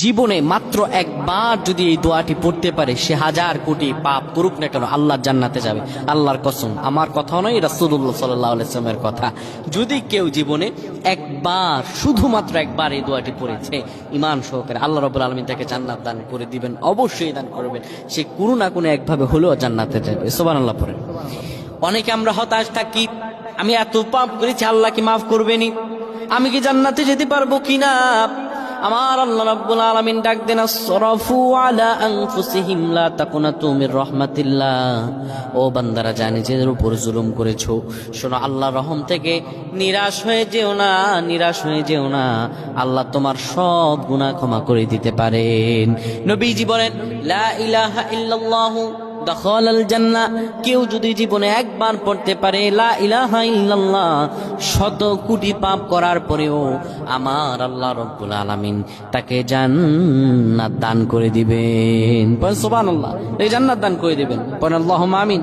জীবনে মাত্র একবার যদি এই দোয়াটি পড়তে পারে সে হাজার কোটি পাপ করুক না কেন আল্লাহর জান্নাতে যাবে। আল্লাহর কসম, আমার কথাও নয়, রাসূলুল্লাহ সাল্লাল্লাহু আলাইহি ওয়াসাল্লামের কথা। যদি কেউ জীবনে একবার, শুধুমাত্র একবার এই দোয়াটি পড়েছে ঈমান সহকারে, আল্লাহ রাব্বুল আলামিন তাকে জান্নাত দান করে দিবেন, অবশ্যই দান করবেন। সে কোনো না কোনো একভাবে হলেও জান্নাতে যাবে। সুবহানাল্লাহ পড়েন। অনেকে আমরা হতাশ থাকি, আমি এত পাপ করেছি, আল্লাহ কি মাফ করবেনি? আমি কি জান্নাতে যেতে পারবো কিনা? আমার আল্লাহ রাব্বুল আলামিন ডাক দেন, আসরাফু আলা আনফুসিহিম লা তাকুনাতু মির রাহমাতিল্লাহ। ও বান্দারা, যা নিজেদের উপর জুলুম করেছো, শোনো আল্লাহর রহম থেকে নিরাশ হয়ে যেও না, নিরাশ হয়ে যেও না। আল্লাহ তোমার সব গুনাহ ক্ষমা করে দিতে পারেন। নবীজি বলেন, লা ইলাহা ইল্লাল্লাহু দাখালাল জান্নাহ। কেউ যদি জীবনে একবার পড়তে পারে লা ইলাহা ইল্লাল্লাহ, শত কোটি পাপ করার পরেও আমার আল্লাহ রাব্বুল আলামিন তাকে জান্নাত দান করে দিবেন। সুবহানাল্লাহ, এই জান্নাত দান করে দিবেন। আল্লাহুম্মা আমিন।